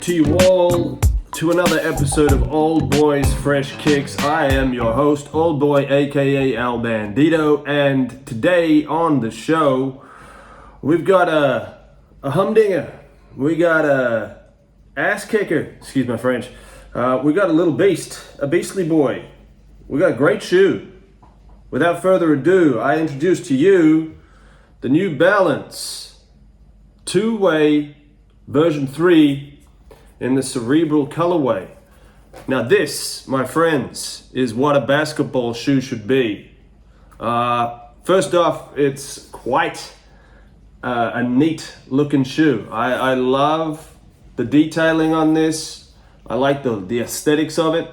to you all to another episode of Oldboy's Fresh Kicks. I am your host, Oldboy, aka Al Bandito, and today on the show, we've got a humdinger. We got a ass kicker, excuse my French. We got a little beast, a beastly boy. We got a great shoe. Without further ado, I introduce to you the New Balance two-way version 3 in the cerebral colorway. Now this, my friends, is what a basketball shoe should be. First off, it's quite a neat looking shoe. I love the detailing on this. I like the aesthetics of it.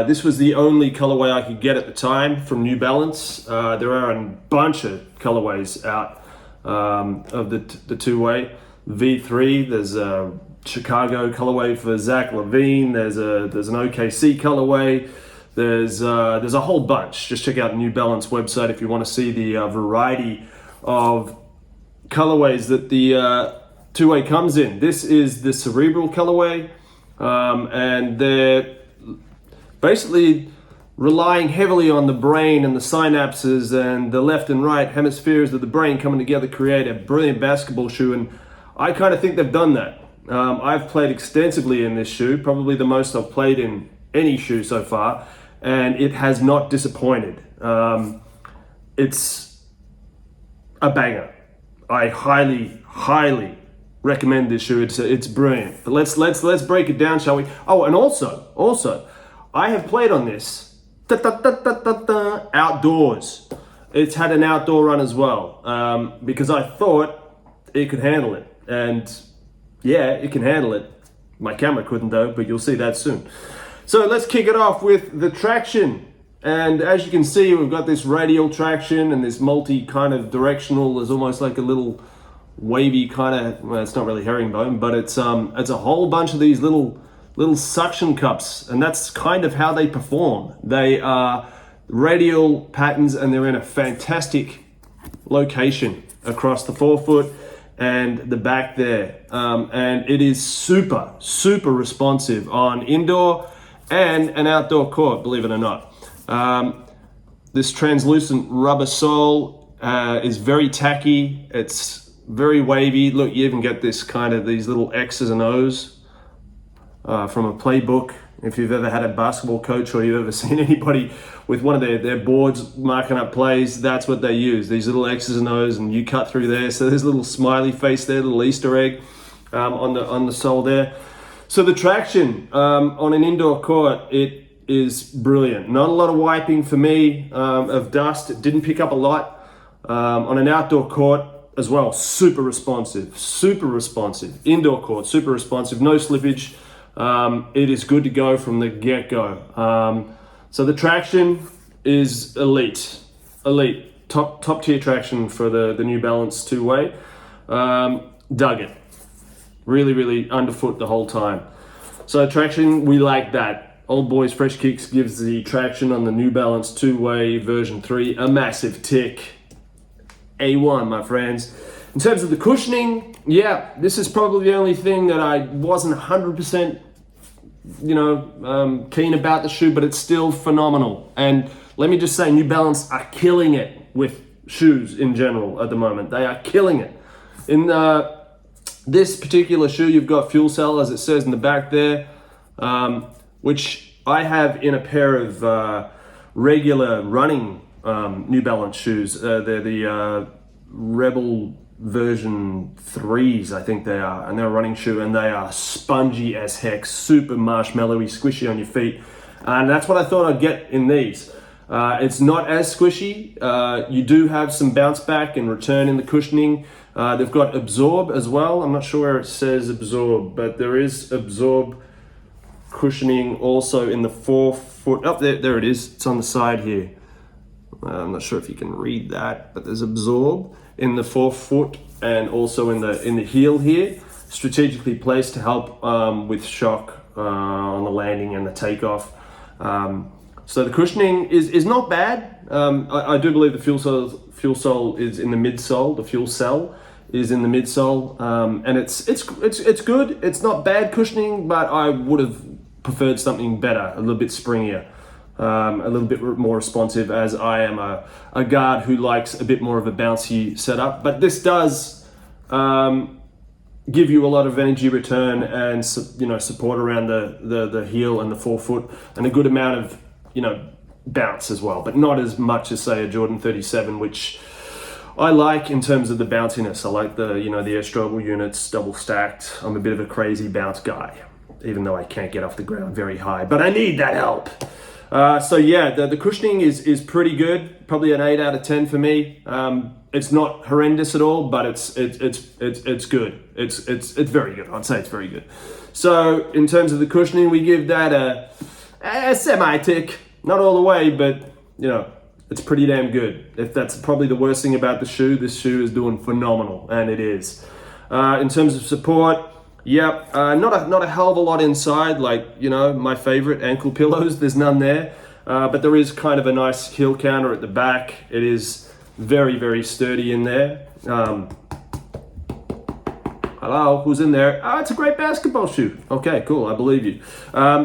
This was the only colorway I could get at the time from New Balance. There are a bunch of colorways out of the two-way. V3, there's a Chicago colorway for Zach LaVine, there's an OKC colorway, there's a whole bunch. Just check out the New Balance website if you want to see the variety of colorways that the two-way comes in. This is the cerebral colorway, and they're basically relying heavily on the brain and the synapses and the left and right hemispheres of the brain coming together to create a brilliant basketball shoe, and I kind of think they've done that. I've played extensively in this shoe, probably the most I've played in any shoe so far, and it has not disappointed. It's a banger. I highly recommend this shoe. It's brilliant. But let's break it down, shall we? Oh, and also, I have played on this outdoors. It's had an outdoor run as well, because I thought it could handle it, and yeah, it can handle it. My camera couldn't though, but you'll see that soon. So let's kick it off with the traction. And as you can see, we've got this radial traction and this multi kind of directional. There's almost like a little wavy kind of, well, it's not really herringbone, but it's a whole bunch of these little suction cups, and that's kind of how they perform. They are radial patterns, and they're in a fantastic location across the forefoot and the back there, and it is super responsive on indoor and an outdoor court, believe it or not. This translucent rubber sole is very tacky. It's very wavy. Look, you even get this kind of these little X's and O's from a playbook. If you've ever had a basketball coach or you've ever seen anybody with one of their boards marking up plays, that's what they use, these little X's and O's, and you cut through there. So there's a little smiley face there, little Easter egg on the sole there. So the traction on an indoor court, it is brilliant. Not a lot of wiping for me of dust. It didn't pick up a lot. On an outdoor court as well, super responsive. Indoor court, super responsive, no slippage. It is good to go from the get-go. So the traction is elite, top tier traction for the New Balance two-way. Dug it, really underfoot the whole time. So traction, we like that. Oldboy's Fresh Kicks gives the traction on the New Balance two-way version 3 a massive tick. A1, my friends. In terms of the cushioning, yeah, this is probably the only thing that I wasn't 100% keen about the shoe, but it's still phenomenal. And let me just say, New Balance are killing it with shoes in general at the moment. They are killing it. In this particular shoe, you've got fuel cell, as it says in the back there, which I have in a pair of regular running New Balance shoes. They're the Rebel version 3s, I think they are, and they're a running shoe, and they are spongy as heck, super marshmallowy, squishy on your feet, and that's what I thought I'd get in these. It's not as squishy. You do have some bounce back and return in the cushioning. They've got absorb as well. I'm not sure where it says absorb, but there is absorb cushioning also in the forefoot. Oh, there it is. It's on the side here. I'm not sure if you can read that, but there's absorb in the forefoot and also in the heel here, strategically placed to help with shock on the landing and the takeoff. So the cushioning is not bad. I do believe the fuel cell is in the midsole. The fuel cell is in the midsole, and it's good. It's not bad cushioning, but I would have preferred something better, a little bit springier, a little bit more responsive, as I am a guard who likes a bit more of a bouncy setup. But this does give you a lot of energy return and support around the heel and the forefoot, and a good amount of bounce as well, but not as much as say a Jordan 37, which I like in terms of the bounciness. I like the the Air Strobel units double stacked. I'm a bit of a crazy bounce guy, even though I can't get off the ground very high, but I need that help. So yeah, the cushioning is pretty good. Probably an 8 out of 10 for me. It's not horrendous at all, but it's good. It's very good. I'd say it's very good. So in terms of the cushioning, we give that a semi-tick. Not all the way, but it's pretty damn good. If that's probably the worst thing about the shoe, this shoe is doing phenomenal, and it is. In terms of support, yep, not a hell of a lot inside, like my favorite ankle pillows. There's none there, but there is kind of a nice heel counter at the back. It is very, very sturdy in there. Hello, who's in there? It's a great basketball shoe. Okay, cool, I believe you.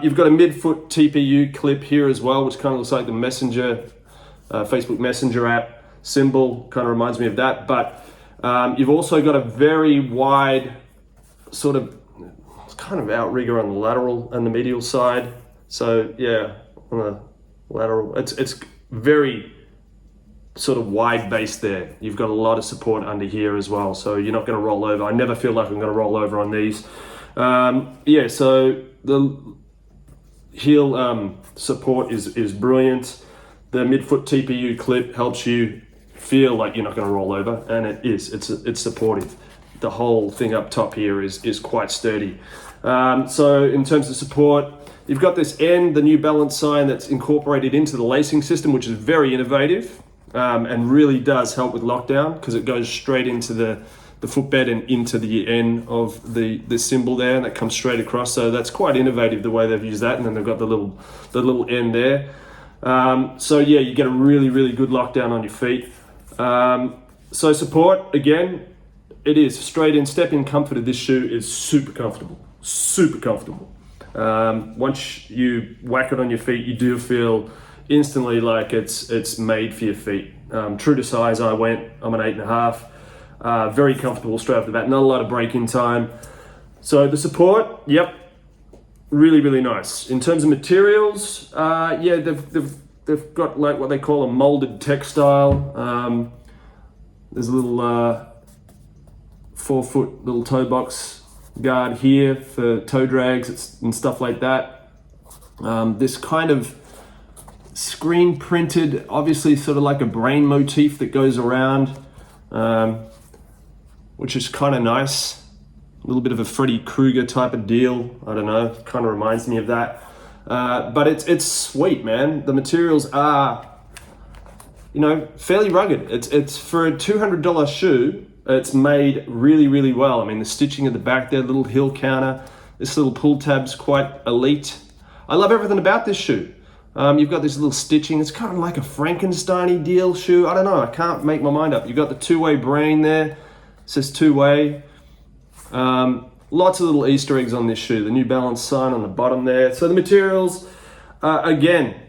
You've got a mid-foot TPU clip here as well, which kind of looks like the Messenger, Facebook Messenger app symbol. Kind of reminds me of that. But you've also got a very wide sort of kind of outrigger on the lateral and the medial side. So yeah, on the lateral, it's very sort of wide base there. You've got a lot of support under here as well, so you're not going to roll over. I never feel like I'm going to roll over on these. Yeah, so the heel support is brilliant. The midfoot TPU clip helps you feel like you're not going to roll over, and it is. It's supportive. The whole thing up top here is quite sturdy. So in terms of support, you've got this N, the New Balance sign, that's incorporated into the lacing system, which is very innovative. And really does help with lockdown, because it goes straight into the footbed and into the end of the symbol there, and that comes straight across. So that's quite innovative the way they've used that, and then they've got the little end there. So yeah, you get a really, really good lockdown on your feet. So support, again, it is straight in, step in comfort of this shoe is super comfortable. Once you whack it on your feet, you do feel instantly like it's made for your feet. True to size, I'm an 8.5. Very comfortable straight off the bat. Not a lot of break-in time. So the support, yep, really, really nice. In terms of materials, yeah, they've got like what they call a molded textile. There's a little 4-foot little toe box guard here for toe drags and stuff like that. This kind of screen printed, obviously sort of like a brain motif that goes around, which is kind of nice. A little bit of a Freddy Krueger type of deal. I don't know, kind of reminds me of that. But it's sweet, man. The materials are, fairly rugged. It's for a $200 shoe. It's made really, really well. I mean, the stitching at the back there, little heel counter, this little pull tab's quite elite. I love everything about this shoe. You've got this little stitching. It's kind of like a Frankenstein-y deal shoe. I don't know. I can't make my mind up. You've got the two-way brain there. It says two-way. Lots of little Easter eggs on this shoe. The New Balance sign on the bottom there. So the materials, again,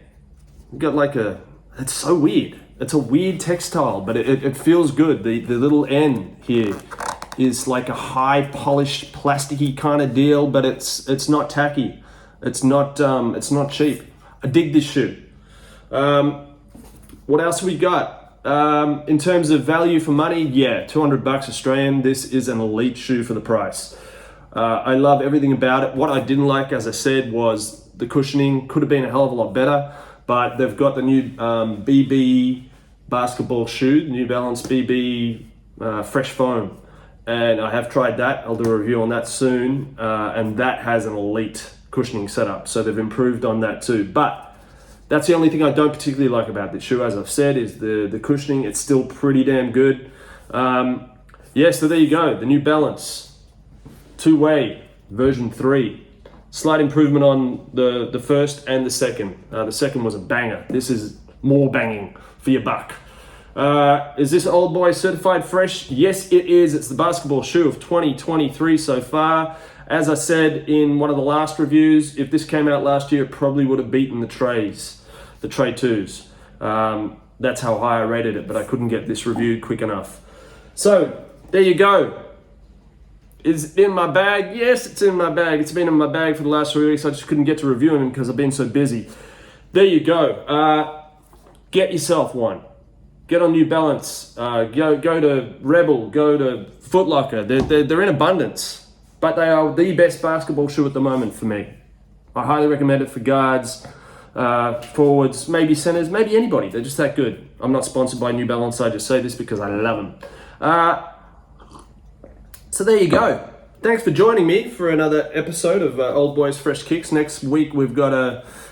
you've got like it's so weird. It's a weird textile, but it feels good. The little N here is like a high polished plasticky kind of deal, but it's not tacky. It's not cheap. I dig this shoe. What else have we got? In terms of value for money, yeah, $200 Australian. This is an elite shoe for the price. I love everything about it. What I didn't like, as I said, was the cushioning. Could have been a hell of a lot better, but they've got the new BB basketball shoe, New Balance BB Fresh Foam, and I have tried that. I'll do a review on that soon, and that has an elite cushioning setup, so they've improved on that too. But that's the only thing I don't particularly like about this shoe, as I've said, is the cushioning. It's still pretty damn good. Yeah, so there you go, the New Balance two-way version 3. Slight improvement on the first and the second. The second was a banger. This is more banging for your buck. Is this Oldboy certified fresh? Yes, it is. It's the basketball shoe of 2023 so far. As I said in one of the last reviews, if this came out last year, it probably would have beaten the Tray 2s. That's how high I rated it, but I couldn't get this reviewed quick enough. So, there you go. Is it in my bag? Yes, it's in my bag. It's been in my bag for the last 3 weeks. I just couldn't get to reviewing them because I've been so busy. There you go. Get yourself one. Get on New Balance. Go to Rebel. Go to Foot Locker. They're in abundance. But they are the best basketball shoe at the moment for me. I highly recommend it for guards, forwards, maybe centers, maybe anybody. They're just that good. I'm not sponsored by New Balance. I just say this because I love them. So there you go. Thanks for joining me for another episode of Oldboy's Fresh Kicks. Next week we've got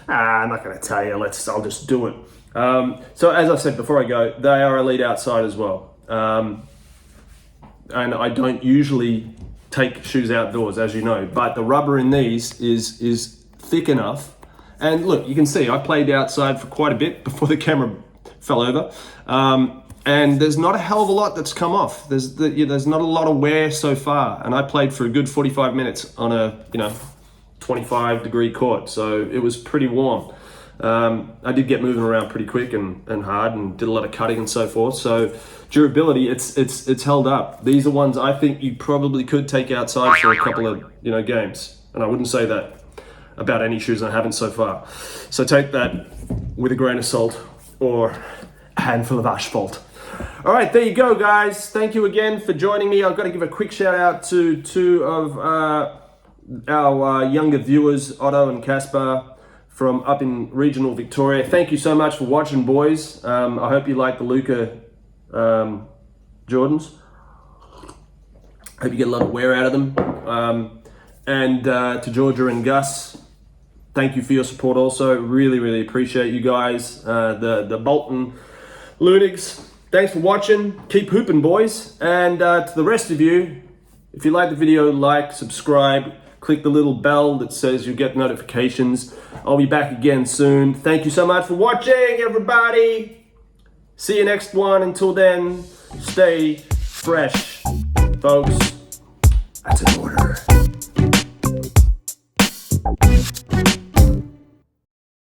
I'm not going to tell you. I'll just do it. So as I said before I go, they are elite outside as well. And I don't usually take shoes outdoors, as you know, but the rubber in these is thick enough. And look, you can see I played outside for quite a bit before the camera fell over. And there's not a hell of a lot that's come off. There's not a lot of wear so far. And I played for a good 45 minutes on a 25-degree court, so it was pretty warm. I did get moving around pretty quick and hard, and did a lot of cutting and so forth. So durability, it's held up. These are ones I think you probably could take outside for a couple of games, and I wouldn't say that about any shoes I haven't so far. So take that with a grain of salt or a handful of asphalt. All right, there you go, guys. Thank you again for joining me. I've got to give a quick shout out to two of our younger viewers, Otto and Caspar, from up in regional Victoria. Thank you so much for watching, boys. I hope you like the Luca Jordans. Hope you get a lot of wear out of them. And to Georgia and Gus, thank you for your support also. Really, really appreciate you guys. The Bolton Lunigs, thanks for watching. Keep hooping, boys. And to the rest of you, if you like the video, like, subscribe, click the little bell that says you get notifications. I'll be back again soon. Thank you so much for watching, everybody. See you next one. Until then, stay fresh, folks. That's an order.